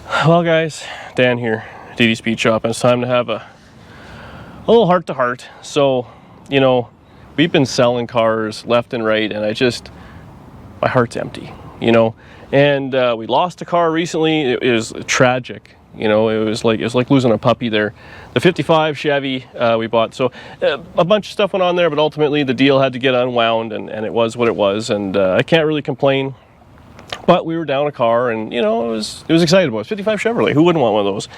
Well guys, Dan here, DD Speed Shop, and it's time to have a little heart-to-heart. So, you know, we've been selling cars left and right, and my heart's empty, you know. And we lost a car recently. It was tragic, you know. It was like losing a puppy there. The 55 Chevy we bought. So a bunch of stuff went on there, but ultimately the deal had to get unwound, and it was what it was. And I can't really complain. But we were down a car, and you know, it was excited about it. 55 Chevrolet. Who wouldn't want one of those?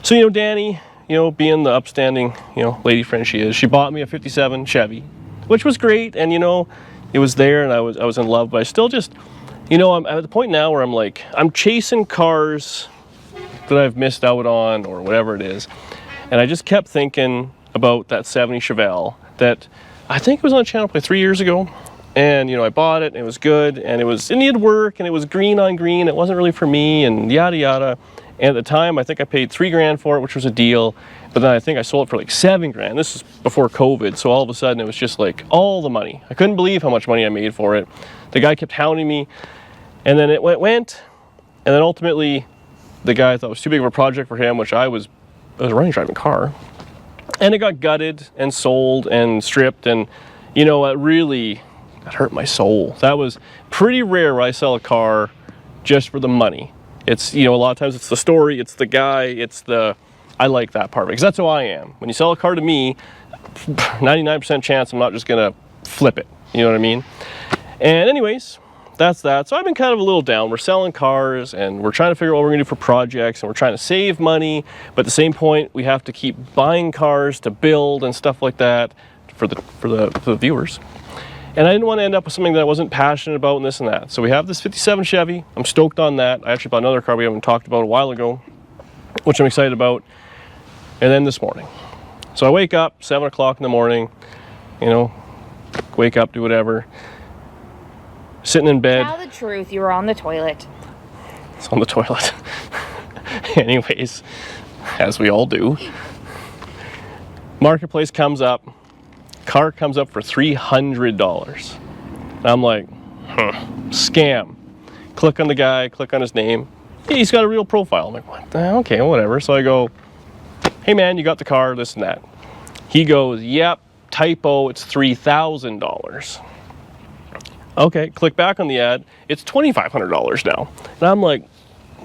So, you know, Danny, you know, being the upstanding, you know, lady friend she is, she bought me a 57 Chevy, which was great. And you know, it was there, and I was in love. But I still just, you know, I'm at the point now where I'm chasing cars that I've missed out on or whatever it is. And I just kept thinking about that 70 Chevelle that I think it was on channel play 3 years ago. And, you know, I bought it, and it was good, and it needed work, and it was green on green. It wasn't really for me, and yada, yada. And at the time, I think I paid $3 grand for it, which was a deal. But then I think I sold it for like $7 grand. This is before COVID. So all of a sudden, it was just like all the money. I couldn't believe how much money I made for it. The guy kept hounding me, and then it went. And then ultimately, the guy thought it was too big of a project for him, which I was a running driving car. And it got gutted and sold and stripped. And, you know, it really... that hurt my soul. That was pretty rare where I sell a car just for the money. It's, you know, a lot of times it's the story, it's the guy, I like that part of it, because that's who I am. When you sell a car to me, 99% chance I'm not just gonna flip it, you know what I mean? And anyways, that's that. So I've been kind of a little down. We're selling cars, and we're trying to figure out what we're gonna do for projects, and we're trying to save money, but at the same point, we have to keep buying cars to build and stuff like that for the viewers. And I didn't want to end up with something that I wasn't passionate about and this and that. So we have this 57 Chevy. I'm stoked on that. I actually bought another car we haven't talked about a while ago, which I'm excited about. And then this morning. So I wake up, 7 o'clock in the morning, you know, wake up, do whatever. Sitting in bed. Tell the truth, you were on the toilet. It's on the toilet. Anyways, as we all do. Marketplace comes up. Car comes up for $300. And I'm like, scam. Click on the guy, click on his name. He's got a real profile. I'm like, what the hell? Okay, whatever. So I go, hey man, you got the car, this and that. He goes, yep, typo, it's $3,000. Okay, click back on the ad, it's $2,500 now. And I'm like,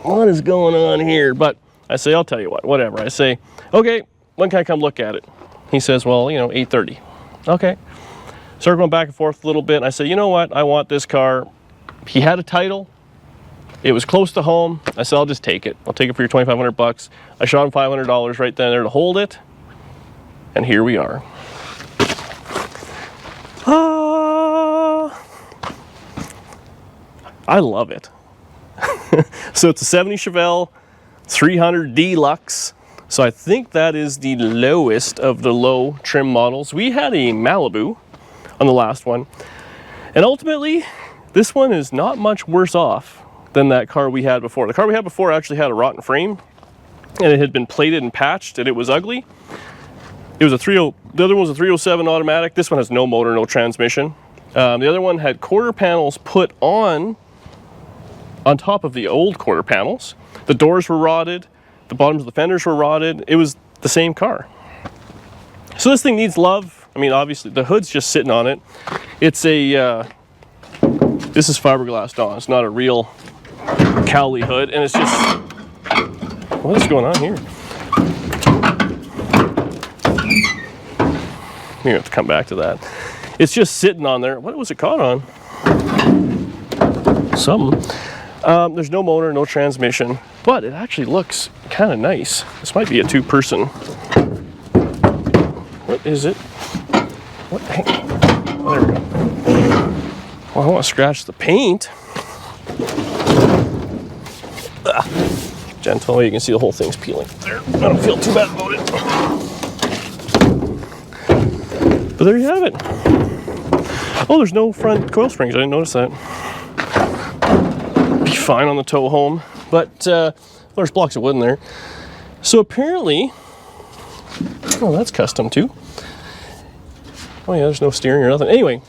what is going on here? But I say, I'll tell you what, whatever. I say, okay, when can I come look at it? He says, well, you know, 8:30. Okay. Start going back and forth a little bit. And I said, you know what? I want this car. He had a title. It was close to home. I said, I'll just take it. I'll take it for your $2,500. I shot him $500 right then and there to hold it. And here we are. I love it. So it's a 70 Chevelle 300 Deluxe. So I think that is the lowest of the low trim models. We had a Malibu on the last one. And ultimately, this one is not much worse off than that car we had before. The car we had before actually had a rotten frame, and it had been plated and patched, and it was ugly. It was a the other one was a 307 automatic. This one has no motor, no transmission. The other one had quarter panels put on top of the old quarter panels. The doors were rotted. The bottoms of the fenders were rotted. It was the same car. So this thing needs love. I mean, obviously, the hood's just sitting on it. It's a, this is fiberglass Dawn. It's not a real Cowley hood. And it's just, what is going on here? We have to come back to that. It's just sitting on there. What was it caught on? Something. There's no motor, no transmission, but it actually looks kind of nice. This might be a two-person. What is it? What? Oh, there we go. Well, I want to scratch the paint. Gentle, you can see the whole thing's peeling. There, I don't feel too bad about it. But there you have it. Oh, there's no front coil springs. I didn't notice that. Be fine on the tow home, but there's blocks of wood in there. So apparently, oh, that's custom too. Oh yeah, there's no steering or nothing. Anyway,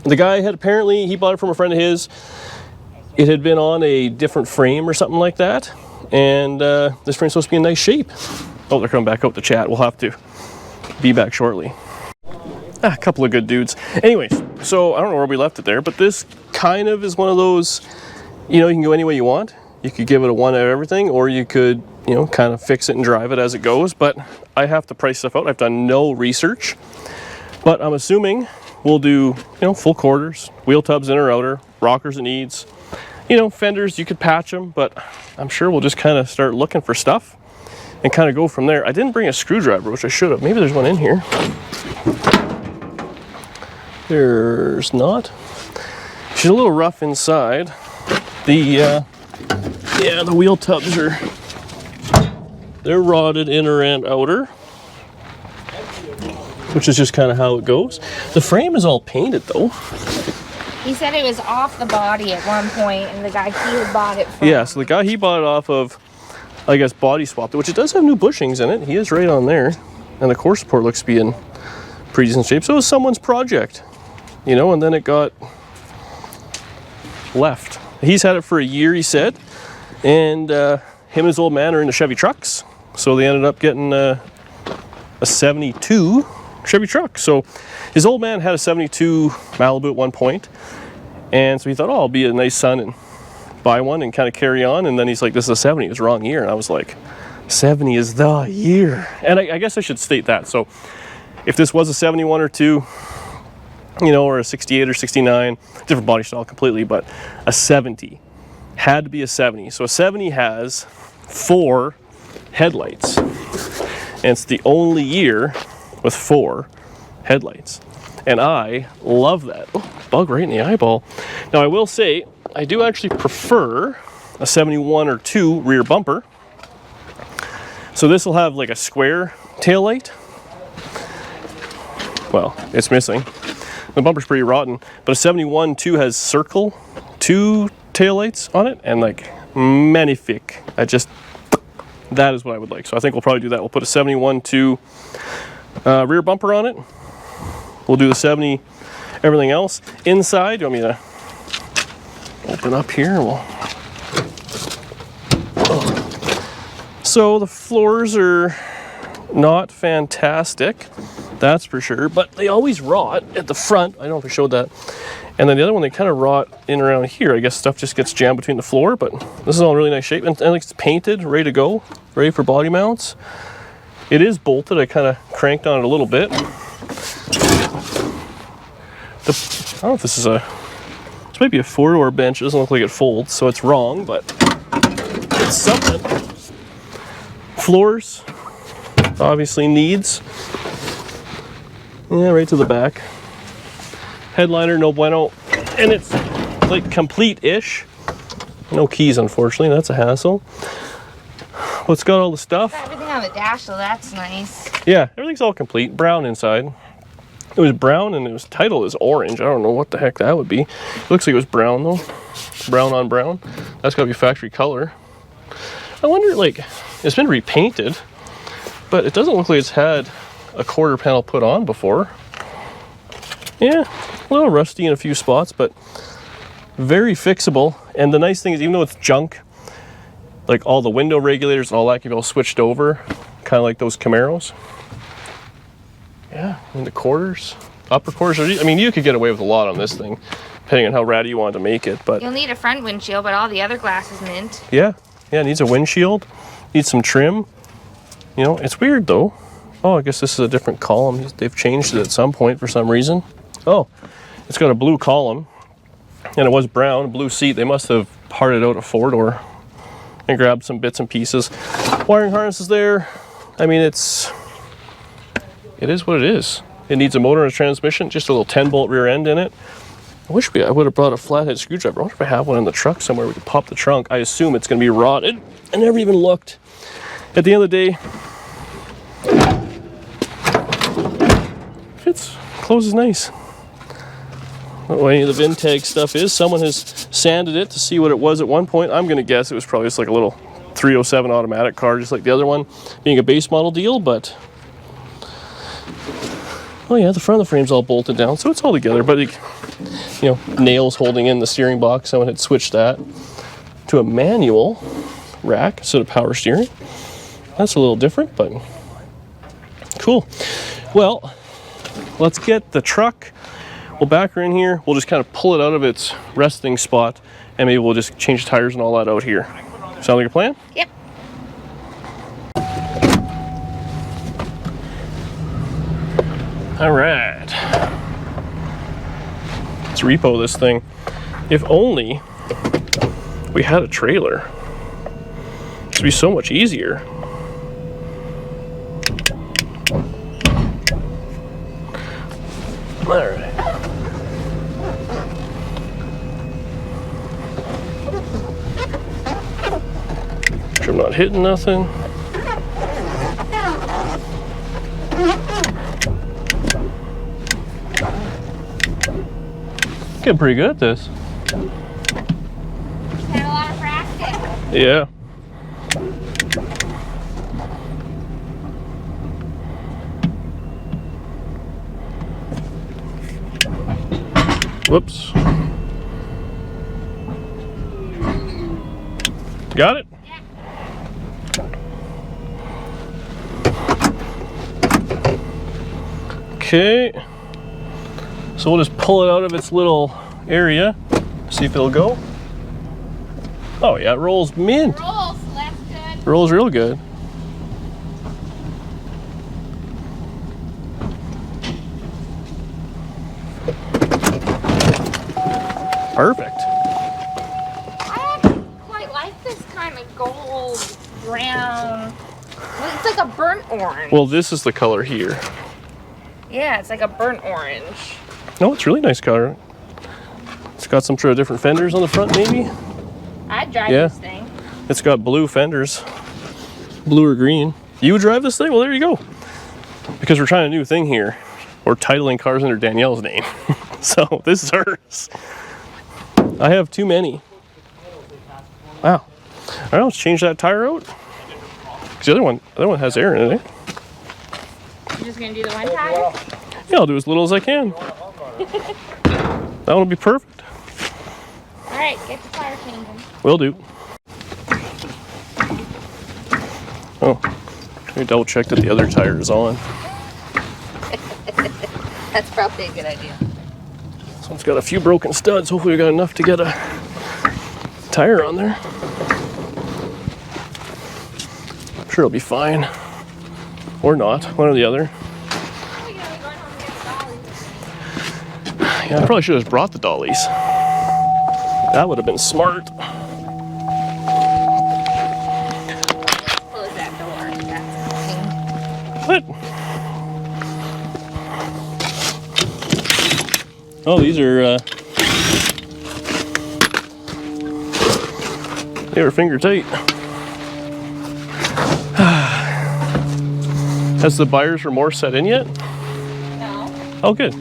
the guy had apparently, he bought it from a friend of his. It had been on a different frame or something like that. and this frame's supposed to be in nice shape. Oh, they're coming back out to chat. We'll have to be back shortly. A couple of good dudes. Anyways, so I don't know where we left it there, but this kind of is one of those, you know, you can go any way you want. You could give it a one out of everything, or you could, you know, kind of fix it and drive it as it goes. But I have to price stuff out. I've done no research, but I'm assuming we'll do, you know, full quarters, wheel tubs inner outer, rockers it needs, you know, fenders, you could patch them, but I'm sure we'll just kind of start looking for stuff and kind of go from there. I didn't bring a screwdriver, which I should have. Maybe there's one in here. There's not. She's a little rough inside. The wheel tubs they're rotted inner and outer, which is just kind of how it goes. The frame is all painted though. He said it was off the body at one point, and the guy he had bought it from. Yeah, so the guy he bought it off of, I guess, body swapped it, which it does have new bushings in it. He is right on there, and the core support looks to be in pretty decent shape. So it was someone's project, you know, and then it got left. He's had it for a year, he said, and him and his old man are into Chevy trucks, so they ended up getting a 72 Chevy truck. So his old man had a 72 Malibu at one point, and so he thought, oh, I'll be a nice son and buy one and kind of carry on. And then he's like, this is a 70. It was the wrong year. And I was like, 70 is the year. And I guess I should state that. So if this was a 71 or 2, you know, or a 68 or 69, different body style completely, but a 70 had to be a 70. So a 70 has 4 headlights, and it's the only year with 4 headlights, and I love that. Oh, bug right in the eyeball. Now I will say I do actually prefer a 71 or 2 rear bumper. So this will have like a square tail light. Well, it's missing. The bumper's pretty rotten, but a 71 2 has circle 2 taillights on it, and like magnifique. That is what I would like. So I think we'll probably do that. We'll put a 71 2 rear bumper on it. We'll do the 70 everything else. Inside, you want me to open up here? So the floors are not fantastic, that's for sure, but they always rot at the front. I don't know if I showed that. And then the other one, they kind of rot in around here. I guess stuff just gets jammed between the floor, but this is all in really nice shape. And it's painted, ready to go, ready for body mounts. It is bolted. I kind of cranked on it a little bit. I don't know if this is this might be a 4-door bench. It doesn't look like it folds, so it's wrong, but it's something. Floors, obviously needs. Yeah, right to the back. Headliner, no bueno. And it's like complete-ish. No keys, unfortunately. That's a hassle. Well, it's got all the stuff. Got everything on the dash, so that's nice. Yeah, everything's all complete. Brown inside. It was brown and it was titled as orange. I don't know what the heck that would be. It looks like it was brown though. Brown on brown. That's gotta be factory color. I wonder, like, it's been repainted, but it doesn't look like it's had a quarter panel put on before. Yeah, a little rusty in a few spots, but very fixable. And the nice thing is, even though it's junk, like all the window regulators and all that can be all switched over, kind of like those Camaros. Yeah, and the quarters, upper quarters. I mean, you could get away with a lot on this thing, depending on how ratty you want to make it. But you'll need a front windshield, but all the other glass is mint. Yeah, it needs a windshield, needs some trim. You know, it's weird though. Oh, I guess this is a different column. They've changed it at some point for some reason. Oh, it's got a blue column, and it was brown, blue seat. They must have parted out a 4-door and grabbed some bits and pieces. Wiring harness is there. I mean, it is what it is. It needs a motor and a transmission, just a little 10-bolt rear end in it. I would have brought a flathead screwdriver. I wonder if I have one in the truck somewhere we could pop the trunk. I assume it's going to be rotted. I never even looked. At the end of the day, fits, closes nice. I don't know what any of the VinTag stuff is. Someone has sanded it to see what it was at one point. I'm going to guess it was probably just like a little 307 automatic car, just like the other one, being a base model deal, but oh yeah, the front of the frame's all bolted down, so it's all together, but you know, nails holding in the steering box. Someone had switched that to a manual. rack instead of power steering. That's a little different, but cool. Well, let's get the truck. We'll back her in here. We'll just kind of pull it out of its resting spot, and maybe we'll just change tires and all that out here. Sound like a plan? Yep. All right. Let's repo this thing. If only we had a trailer. This would be so much easier. All right. Make sure I'm not hitting nothing. Getting pretty good at this. Had a lot of practice. Yeah. Whoops. Got it? Yeah. Okay. So we'll just pull it out of its little area, see if it'll go. Oh yeah, it rolls mint. Rolls, that's good. Rolls real good. Perfect. I don't quite like this kind of gold, brown. Well, it's like a burnt orange. Well, this is the color here. Yeah, it's like a burnt orange. No, it's really nice color. It's got some sort of different fenders on the front, maybe. I'd drive Yeah. this thing. It's got blue fenders, blue or green. You would drive this thing? Well, there you go. Because we're trying a new thing here. We're titling cars under Danielle's name. So this is hers. I have too many. Wow. All right, let's change that tire out. 'Cause the other one has air in it. You're just gonna do the one tire? Yeah, I'll do as little as I can. That one will be perfect. All right, get the tire changing. Will do. Oh, let me double check that the other tire is on. That's probably a good idea. This one's got a few broken studs. Hopefully we got enough to get a tire on there. I'm sure it'll be fine. Or not, one or the other. Yeah, I probably should have brought the dollies. That would have been smart. Close that door. That's What? Oh, these are, they were finger tight. Has the buyer's remorse set in yet? no. Oh, good.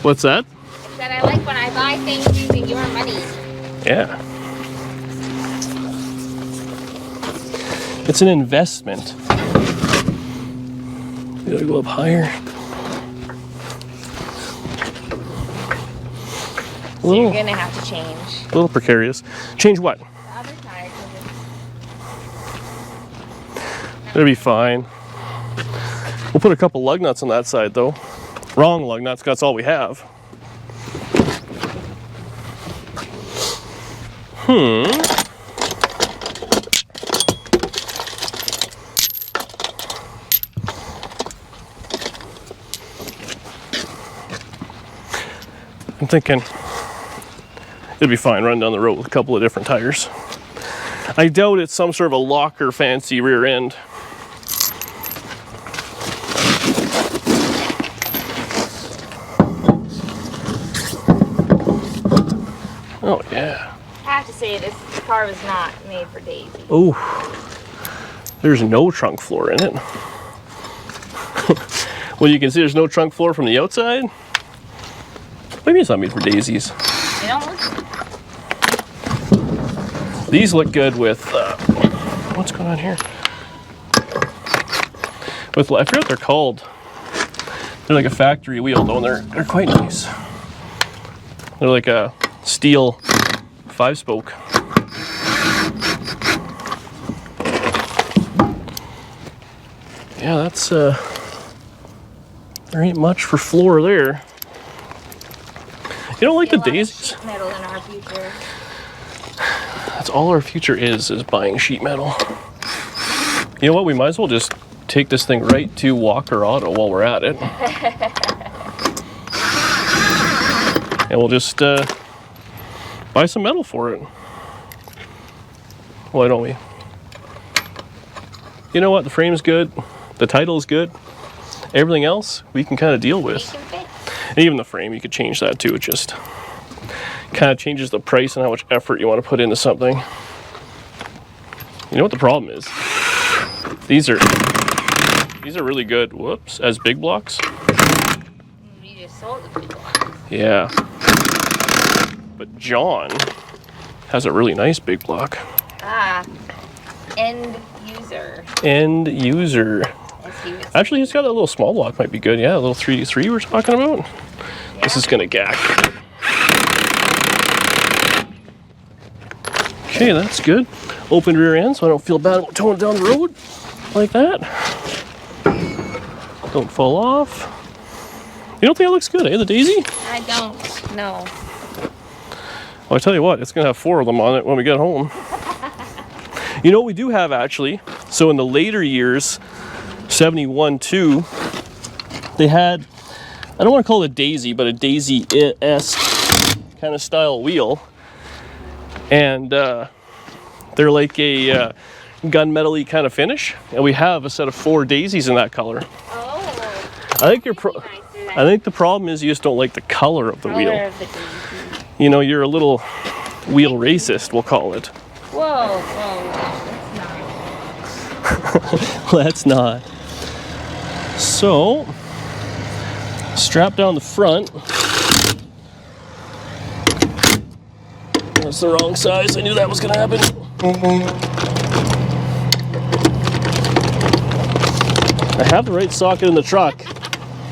What's that? It's that I like when I buy things using your money. Yeah. It's an investment. You gotta go up higher. So you're gonna have to change A little precarious. Change what? the other tire. 'Cause It'll be fine. We'll put a couple lug nuts on that side though. Wrong lug nuts, that's all we have. I'm thinking it'll be fine running down the road with a couple of different tires. I doubt it's some sort of a locker fancy rear end. Oh yeah. I have to say this car was not made for Daisy. Oh, there's no trunk floor in it. Well, you can see there's no trunk floor from the outside. Maybe it's not made for daisies. You don't look. These look good with, what's going on here? With, I forget what they're called. They're like a factory wheel though, and they're quite nice. They're like a steel 5-spoke. Yeah, that's there ain't much for floor there. You don't like the daisies? Sheet metal in our future. That's all our future is buying sheet metal. You know what? We might as well just take this thing right to Walker Auto while we're at it. And we'll just buy some metal for it. Why don't we? You know what? The frame's good. The title's good. Everything else we can kind of deal with. And even the frame, you could change that too. It just kind of changes the price and how much effort you want to put into something. You know what the problem is? These are really good. Whoops, as big blocks. You just sold the big blocks. Yeah. But John has a really nice big block. Ah, end user. End user. Actually, he's got that little small block. Might be good. Yeah, a little 3 we're talking about. Yeah. This is gonna gack. Okay, that's good. Open rear end, so I don't feel bad about towing down the road like that. Don't fall off. You don't think it looks good, eh, the Daisy? I don't know. Well, I tell you what, it's gonna have 4 of them on it when we get home. You know what we do have actually? So in the later years, 71 2, they had, I don't want to call it a Daisy, but a Daisy-esque kind of style wheel. And they're like a gunmetal-y kind of finish. And we have a set of 4 Daisies in that color. Oh. I think I think the problem is you just don't like the color of the wheel. You know, you're a little wheel racist, we'll call it. Whoa, Let's not. So, strap down the front. That's the wrong size. I knew that was gonna happen. I have the right socket in the truck.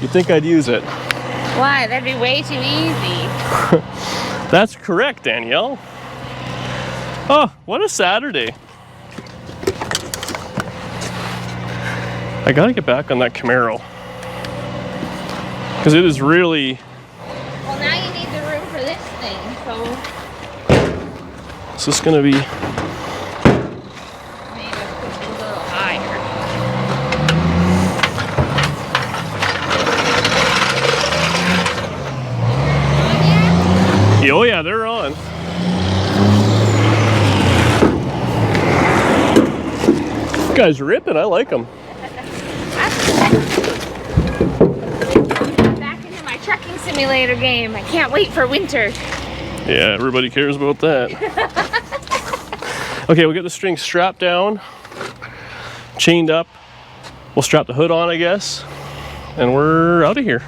You'd think I'd use it. Why? That'd be way too easy. That's correct, Danielle. Oh, what a Saturday. I gotta get back on that Camaro. Because it is really... Well, now you need the room for this thing, so... Is this gonna be... Maybe push it a little higher. Oh yeah, they're on. This guy's ripping, I like him. Back into my trucking simulator game. I can't wait for winter. Yeah, everybody cares about that. Okay, we'll get the string strapped down, chained up. We'll strap the hood on, I guess, and we're out of here.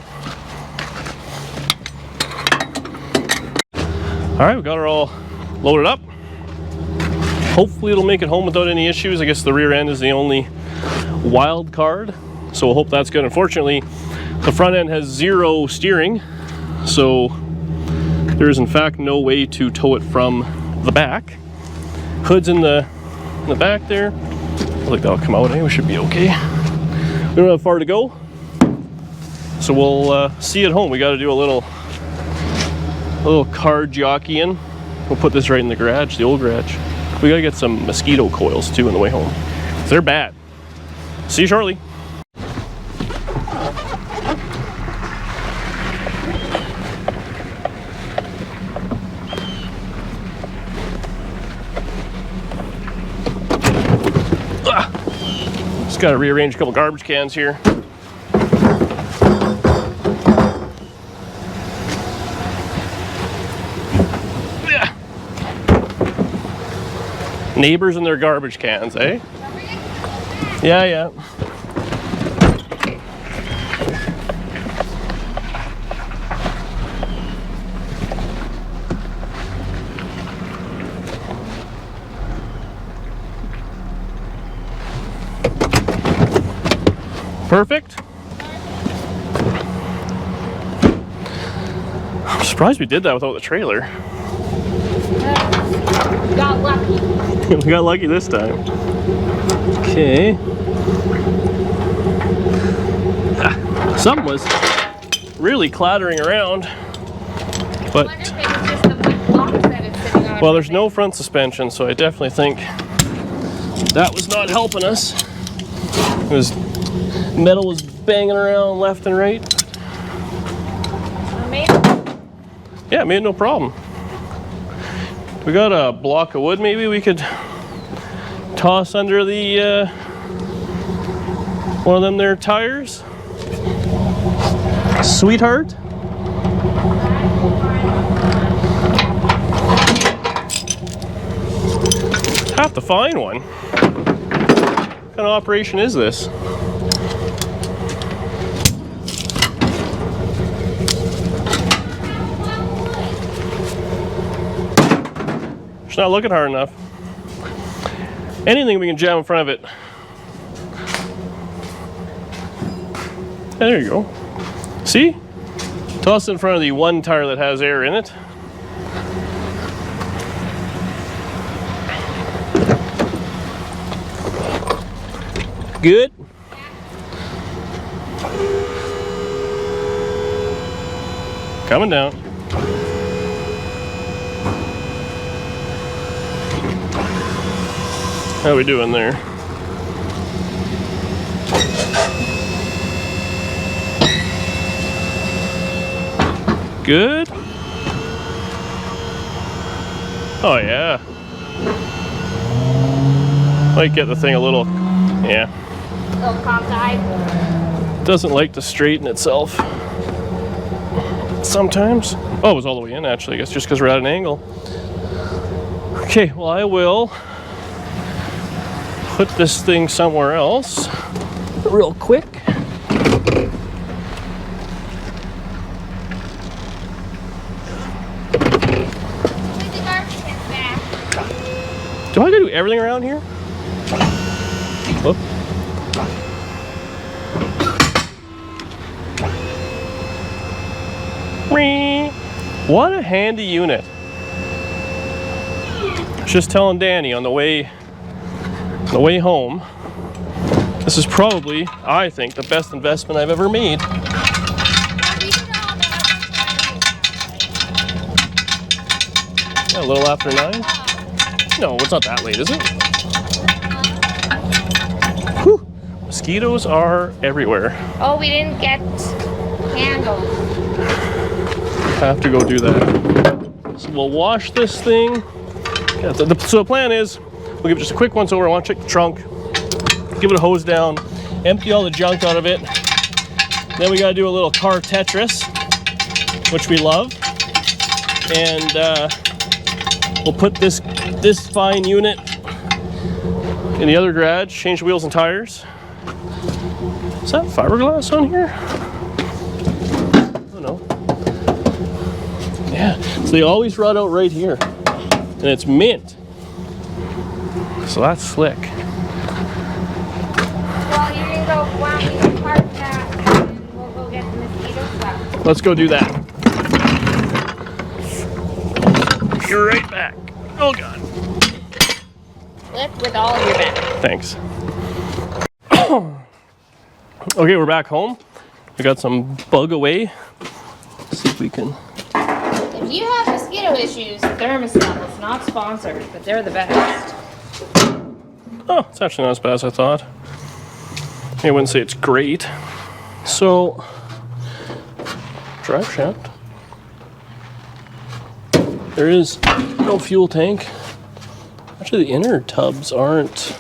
All right, we got her all loaded up. Hopefully it'll make it home without any issues. I guess the rear end is the only wild card, so we'll hope that's good. Unfortunately, the front end has 0 steering, so there is in fact no way to tow it from the back. Hood's in the back there. I think that'll come out, we should be okay. We don't have far to go, so we'll see you at home. We got to do a little car jockeying. We'll put this right in the garage, the old garage. We gotta get some mosquito coils too on the way home. They're bad. See you shortly. Just gotta rearrange a couple garbage cans here. Neighbors and their garbage cans, eh? Yeah. Perfect. I'm surprised we did that without the trailer. Got lucky. We got lucky this time. Okay. Something was really clattering around, but I wonder if it was just the wood block that it's sitting on. well, there's no front suspension, so I definitely think that was not helping us. It was metal was banging around left and right. Yeah, it made no problem. We got a block of wood maybe we could toss under the one of them there tires. Sweetheart. Have to find one. What kind of operation is this? It's not looking hard enough. Anything we can jam in front of it. Yeah, there you go. See? Toss it in front of the one tire that has air in it. Good. Coming down. How are we doing there? Good. Oh yeah. Might get the thing a little, yeah. A little cockeyed. Doesn't like to straighten itself sometimes. Oh, it was all the way in actually, I guess just because we're at an angle. Okay, well I will put this thing somewhere else real quick. Do I gotta do everything around here? Whoop. What a handy unit. I was just telling Danny on the way home, this is probably, I think, the best investment I've ever made. Yeah, a little after 9. No, it's not that late, is it? Whew. Mosquitoes are everywhere. Oh, we didn't get candles. Have to go do that. So we'll wash this thing. Yeah, so the plan is, we'll give it just a quick once over. I want to check the trunk, give it a hose down, empty all the junk out of it. Then we got to do a little car Tetris, which we love. And we'll put this fine unit in the other garage, change the wheels and tires. Is that fiberglass on here? Oh no. Yeah, so they always rot out right here. And it's mint. So that's slick. Well, you can go, why don't we park that and we'll go get the mosquito stuff. Let's go do that. You're right back. Oh God. Lift with all of your back. Thanks. Okay, we're back home. We got some bug away. Let's see if we can. If you have mosquito issues, Thermostat is not sponsored, but they're the best. Oh, it's actually not as bad as I thought. I wouldn't say it's great. So, drive shaft. There is no fuel tank. Actually, the inner tubs aren't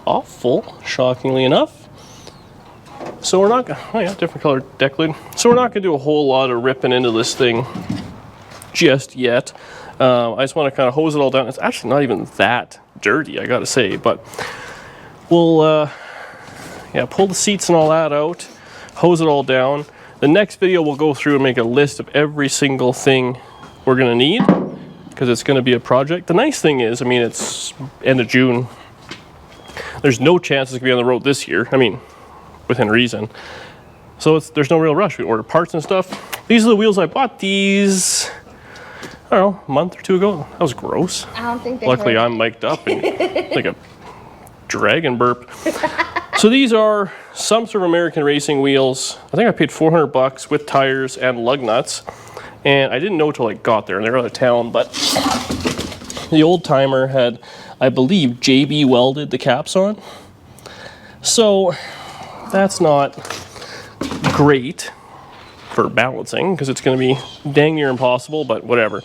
awful, shockingly enough. So we're not gonna, oh yeah, different color deck lid. So we're not gonna do a whole lot of ripping into this thing just yet. I just want to kind of hose it all down. It's actually not even that dirty, I gotta say, but we'll yeah, pull the seats and all that out, hose it all down. The next video we'll go through and make a list of every single thing we're gonna need, because it's gonna be a project. The nice thing is, I mean, it's end of June. There's no chance it's gonna be on the road this year. I mean, within reason. So there's no real rush. We order parts and stuff. These are the wheels I bought. These, I don't know, a month or two ago. That was gross. I don't think they Luckily, heard. I'm mic'd up and like a dragon burp. So these are some sort of American racing wheels. I think I paid $400 with tires and lug nuts. And I didn't know till I got there, and they're out of town, but the old timer had, I believe, JB welded the caps on. So that's not great for balancing because it's going to be dang near impossible, but whatever.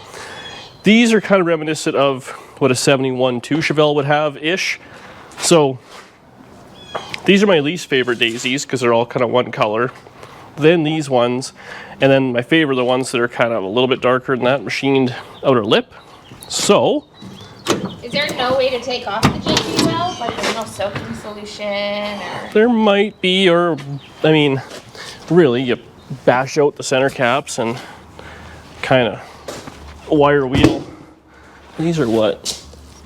These are kind of reminiscent of what a 71-2 Chevelle would have-ish. So these are my least favorite daisies because they're all kind of one color. Then these ones, and then my favorite are the ones that are kind of a little bit darker than that machined outer lip. So is there no way to take off the JB weld? Like there's no soaking solution or... There might be, or I mean, really, you bash out the center caps and kind of wire wheel. These are what?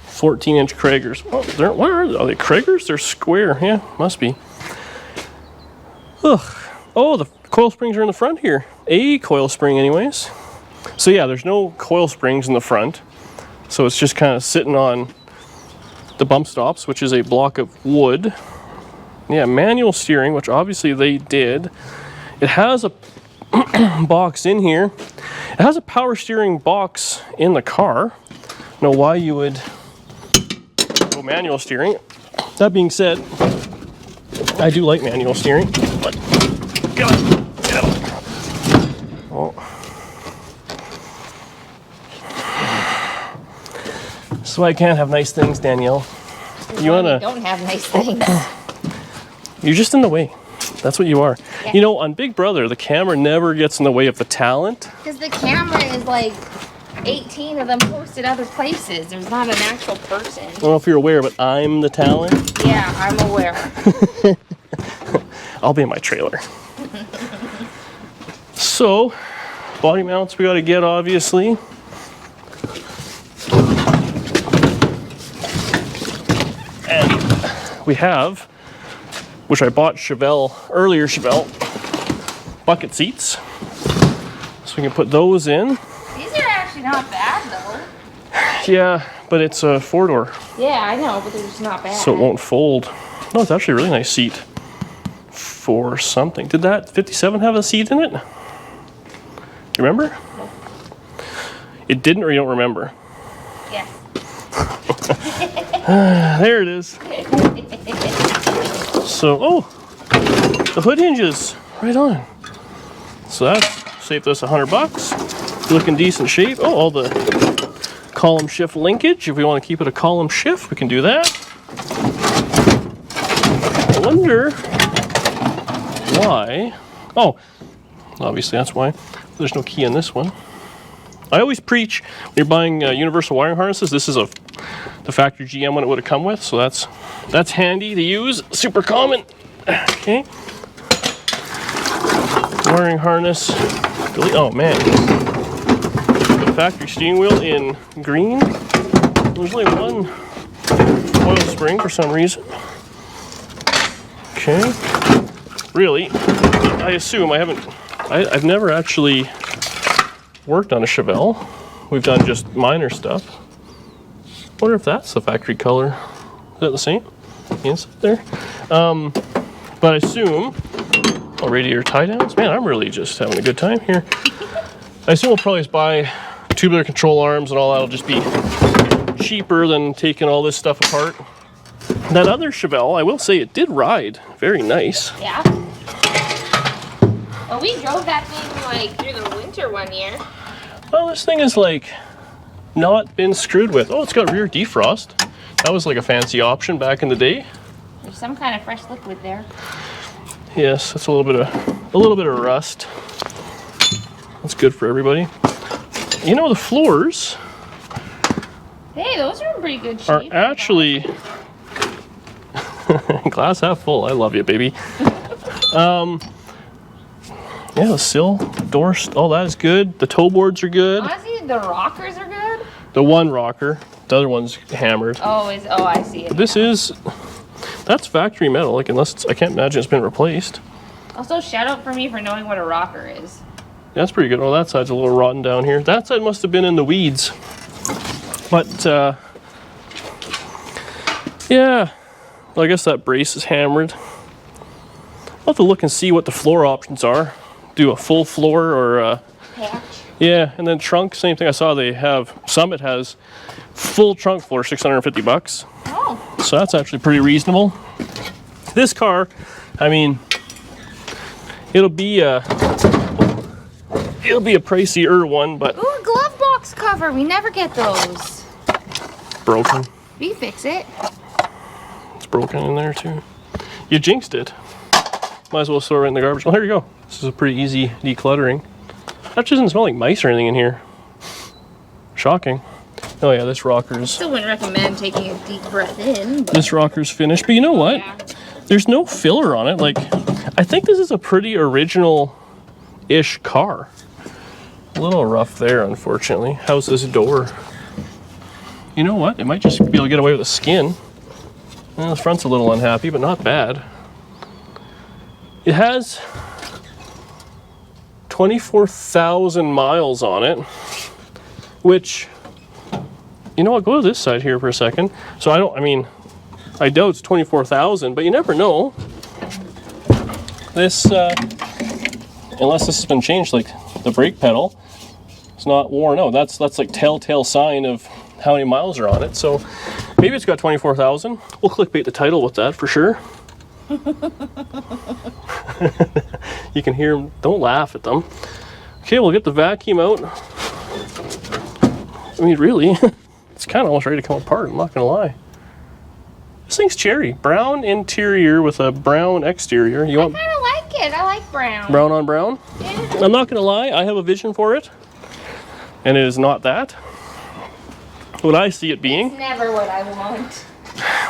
14-inch Kragers. Oh, what are they? Are they Kragers? They're square. Yeah, must be. Ugh. Oh, the coil springs are in the front here. A coil spring anyways. So yeah, there's no coil springs in the front. So it's just kind of sitting on the bump stops, which is a block of wood. Yeah, manual steering, which obviously they did. It has a box in here. It has a power steering box in the car. I don't know why you would go manual steering. That being said, I do like manual steering, but get up. Oh. So I can't have nice things, Danielle. You wanna? Don't have nice things. You're just in the way. That's what you are. Yeah. You know, on Big Brother, the camera never gets in the way of the talent. Because the camera is like 18 of them posted other places. There's not an actual person. I don't know if you're aware, but I'm the talent. Yeah, I'm aware. I'll be in my trailer. So, body mounts we got to get, obviously. And we have, which I bought earlier Chevelle, bucket seats. So we can put those in. These are actually not bad though. Yeah, but it's a 4-door. Yeah, I know, but they're just not bad. So it won't fold. No, it's actually a really nice seat for something. Did that 57 have a seat in it? You remember? Nope. It didn't, or you don't remember? Yes. There it is. So, oh, the hood hinges, right on. So that saved us $100. Looking decent shape. Oh, all the column shift linkage. If we want to keep it a column shift, we can do that. I wonder why. Oh, obviously that's why. There's no key in this one. I always preach when you're buying universal wiring harnesses, this is the factory GM one it would have come with, so that's handy to use. Super common. Okay. Wiring harness. Oh man. The factory steering wheel in green. There's only one coil spring for some reason. Okay. Really, I assume I've never actually worked on a Chevelle. We've done just minor stuff. Wonder if that's the factory color. Is that the same? Inside there. But I assume, radiator tie downs. Man, I'm really just having a good time here. I assume we'll probably just buy tubular control arms and all that'll just be cheaper than taking all this stuff apart. That other Chevelle, I will say it did ride very nice. Yeah. Well, we drove that thing like through the winter one year. Well, this thing is like not been screwed with. Oh, it's got rear defrost. That was like a fancy option back in the day. There's some kind of fresh liquid there. Yes, that's a little bit of rust. That's good for everybody. You know, the floors Hey, those are in pretty good shape. are actually glass half full. I love you, baby. Yeah, the sill, doors, all that is good. The toe boards are good. Honestly, the rockers are good. The one rocker, the other one's hammered. Oh, I see it. That's factory metal. Like, I can't imagine it's been replaced. Also, shout out for me for knowing what a rocker is. That's pretty good. Oh, that side's a little rotten down here. That side must have been in the weeds. But, yeah. Well, I guess that brace is hammered. I'll have to look and see what the floor options are. Do a full floor or a... Patch. Yeah, and then trunk, same thing. I saw they have... Summit has full trunk floor, $650. Oh. So that's actually pretty reasonable. This car, I mean, it'll be a pricier one, but... Ooh, a glove box cover. We never get those. Broken. We fix it. It's broken in there too. You jinxed it. Might as well throw it right in the garbage. Well, here you go. This is a pretty easy decluttering. That doesn't smell like mice or anything in here. Shocking. Oh yeah, this rocker's... Still wouldn't recommend taking a deep breath in. But... This rocker's finished, but you know what? Yeah. There's no filler on it. Like, I think this is a pretty original-ish car. A little rough there, unfortunately. How's this door? You know what? It might just be able to get away with the skin. Well, the front's a little unhappy, but not bad. It has 24,000 miles on it, which, you know what? Go to this side here for a second. So I doubt it's 24,000, but you never know. This, unless this has been changed, like the brake pedal, it's not worn out. That's like telltale sign of how many miles are on it. So maybe it's got 24,000. We'll clickbait the title with that for sure. You can hear them. Don't laugh at them. Okay, we'll get the vacuum out. I mean, really, it's kind of almost ready to come apart. I'm not gonna lie. This thing's cherry. Brown interior with a brown exterior. You want? I kind of like it. I like brown. Brown on brown? Yeah. I'm not gonna lie, I have a vision for it. And it is not that. What I see it being. It's never what I want.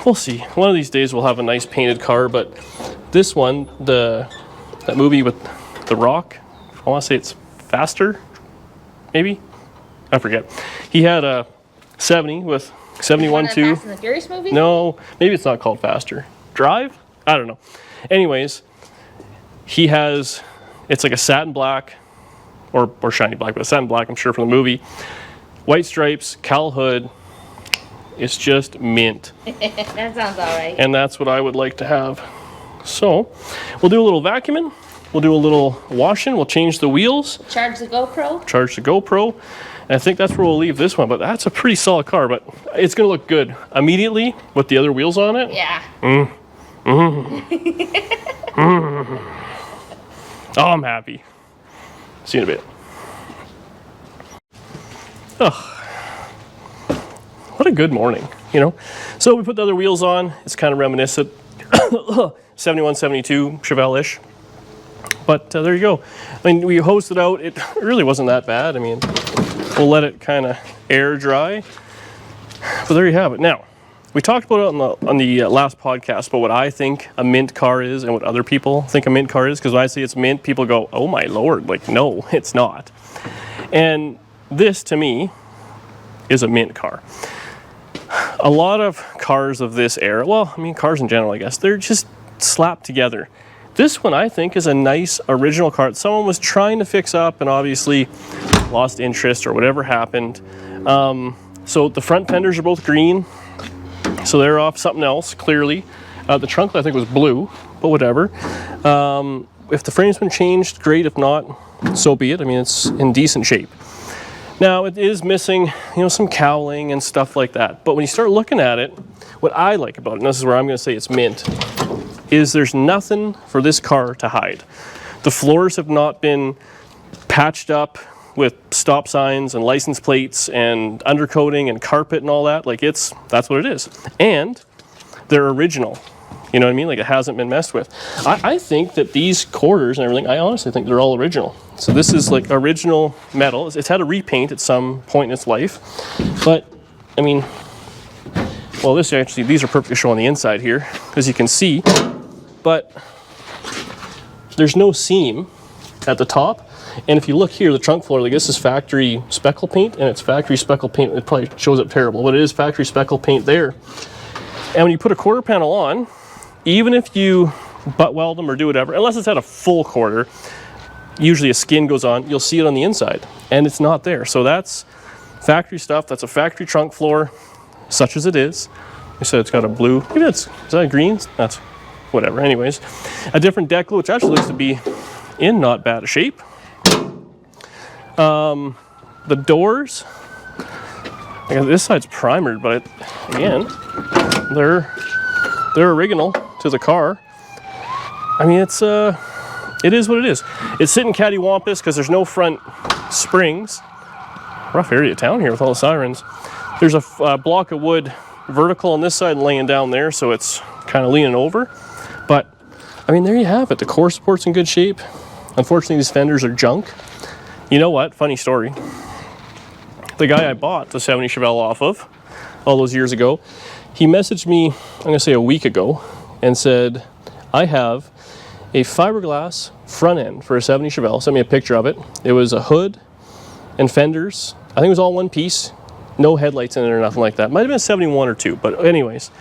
We'll see. One of these days we'll have a nice painted car, but this one, that movie with The Rock, I want to say it's Faster, maybe? I forget. He had a 70 with 71 too. Fast and the Furious movie? No, maybe it's not called Faster. Drive? I don't know. Anyways, he has, it's like a satin black, or shiny black, but satin black, I'm sure, from the movie. White stripes, cowl hood. It's just mint. That sounds all right. And that's what I would like to have. So, we'll do a little vacuuming. We'll do a little washing. We'll change the wheels. Charge the GoPro. Charge the GoPro. And I think that's where we'll leave this one. But that's a pretty solid car. But it's going to look good immediately with the other wheels on it. Yeah. Oh, I'm happy. See you in a bit. Ugh. What a good morning, you know? So we put the other wheels on. It's kind of reminiscent. 71, 72, Chevelle-ish. But there you go. I mean, we hosed it out. It really wasn't that bad. I mean, we'll let it kind of air dry. But there you have it. Now, we talked about it on the last podcast about what I think a mint car is and what other people think a mint car is. Because when I say it's mint, people go, oh my Lord. Like, no, it's not. And this, to me, is a mint car. A lot of cars of this era, well, I mean, cars in general, I guess, they're just slapped together. This one, I think, is a nice original car that someone was trying to fix up and obviously lost interest or whatever happened. So the front fenders are both green, so they're off something else, clearly. The trunk, I think, was blue, but whatever. If the frame's been changed, great. If not, so be it. I mean, it's in decent shape. Now, it is missing, some cowling and stuff like that. But when you start looking at it, what I like about it, and this is where I'm going to say it's mint, is there's nothing for this car to hide. The floors have not been patched up with stop signs and license plates and undercoating and carpet and all that. Like, that's what it is. And they're original. You know what I mean? Like, it hasn't been messed with. I think that these quarters and everything, I honestly think they're all original. So this is like original metal. It's had a repaint at some point in its life. But, I mean, well, these are perfectly shown on the inside here, as you can see. But there's no seam at the top. And if you look here, the trunk floor, like, this is factory speckle paint, and it's factory speckle paint. It probably shows up terrible, but it is factory speckle paint there. And when you put a quarter panel on, even if you butt weld them or do whatever, unless it's had a full quarter, usually a skin goes on, you'll see it on the inside, and it's not there. So that's factory stuff. That's a factory trunk floor, such as it is. I said it's got a blue, maybe is that green? That's whatever. Anyways, a different deck, which actually looks to be in not bad a shape. The doors, this side's primered, but again, they're original to the car. I mean, it is what it is. It's sitting cattywampus because there's no front springs. Rough area of town here with all the sirens. There's a block of wood vertical on this side and laying down there, so it's kind of leaning over. But I mean, there you have it. The core support's in good shape. Unfortunately, these fenders are junk. You know what? Funny story. The guy I bought the 70 Chevelle off of all those years ago, he messaged me, I'm gonna say a week ago, and said, I have a fiberglass front end for a 70 Chevelle. Sent me a picture of it. It was a hood and fenders. I think it was all one piece. No headlights in it or nothing like that. Might have been a 71 or 2, but anyways.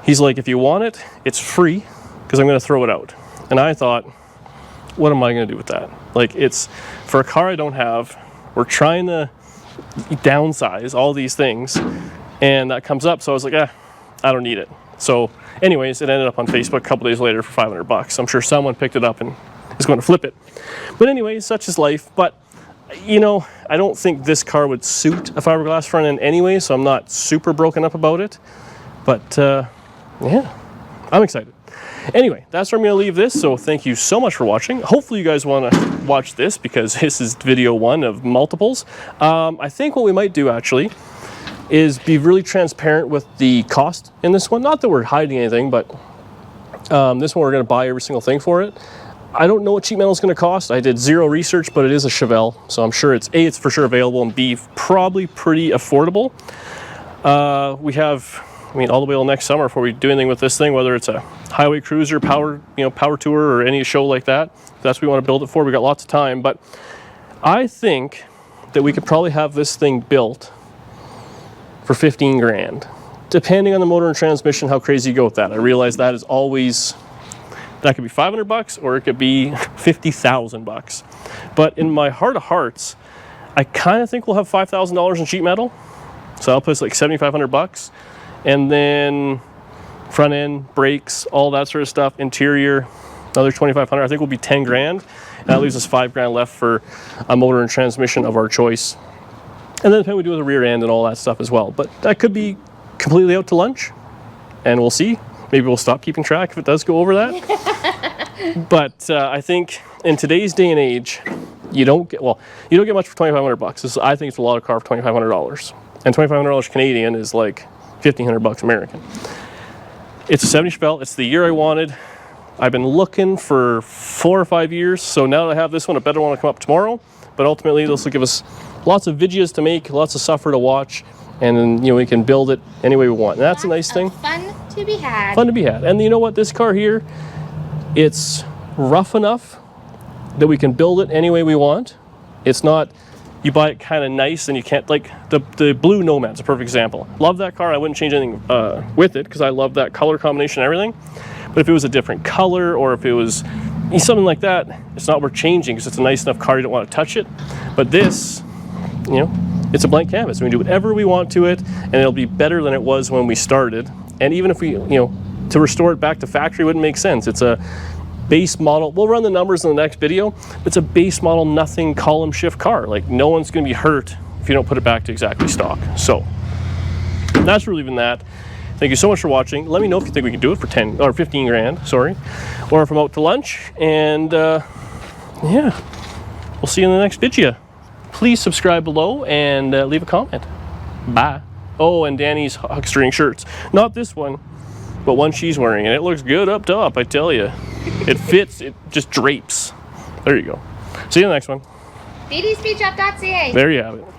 He's like, if you want it, it's free, because I'm gonna throw it out. And I thought, what am I gonna do with that? Like, it's for a car I don't have. We're trying to downsize all these things, and that comes up, so I was like, I don't need it. So anyways, it ended up on Facebook a couple days later for $500. I'm sure someone picked it up and is going to flip it. But anyways, such is life. But you know, I don't think this car would suit a fiberglass front end anyway, so I'm not super broken up about it. But yeah, I'm excited. Anyway, that's where I'm going to leave this, so thank you so much for watching. Hopefully you guys want to watch this, because this is video 1 of multiples. I think what we might do actually is be really transparent with the cost in this one. Not that we're hiding anything, but this one we're going to buy every single thing for it. I don't know what sheet metal is going to cost. I did zero research, but it is a Chevelle, so I'm sure it's A, it's for sure available, and B, probably pretty affordable. We have, I mean, all the way till next summer before we do anything with this thing, whether it's a highway cruiser, power tour, or any show like that. If that's what we want to build it for. We got lots of time, but I think that we could probably have this thing built for 15 grand, depending on the motor and transmission, how crazy you go with that. I realize that is always, that could be $500 or it could be $50,000. But in my heart of hearts, I kind of think we'll have $5,000 in sheet metal. So I'll put like $7,500, and then front end, brakes, all that sort of stuff, interior, another $2,500. I think will be 10 grand. And that leaves us 5 grand left for a motor and transmission of our choice. And then depending we do with the rear end and all that stuff as well. But that could be completely out to lunch, and we'll see. Maybe we'll stop keeping track if it does go over that. But I think in today's day and age, you don't get much for $2,500. I think it's a lot of car for $2,500. And $2,500 Canadian is like $1,500 American. It's a 70 Chevelle. It's the year I wanted. I've been looking for 4 or 5 years. So now that I have this one, a better one will come up tomorrow. But ultimately, this will give us lots of videos to make, lots of suffer to watch, and then we can build it any way we want. And that's a nice thing. Fun to be had. Fun to be had. And you know what? This car here, it's rough enough that we can build it any way we want. It's not, you buy it kind of nice and you can't, like the blue Nomad's a perfect example. Love that car. I wouldn't change anything with it because I love that color combination and everything. But if it was a different color, or if it was something like that, it's not worth changing because it's a nice enough car, you don't want to touch it. But this, it's a blank canvas. We can do whatever we want to it, and it'll be better than it was when we started. And even if we, to restore it back to factory wouldn't make sense. It's a base model. We'll run the numbers in the next video. It's a base model, nothing column shift car. Like, no one's going to be hurt if you don't put it back to exactly stock. So that's where we're leaving that. Thank you so much for watching. Let me know if you think we can do it for 10 or 15 grand, sorry, or if I'm out to lunch. And yeah, we'll see you in the next video. Please subscribe below and leave a comment. Bye. Oh, and Danny's huckstering shirts. Not this one, but one she's wearing, and it looks good up top, I tell you. It fits, it just drapes. There you go. See you in the next one. DDSpeedshop.ca. There you have it.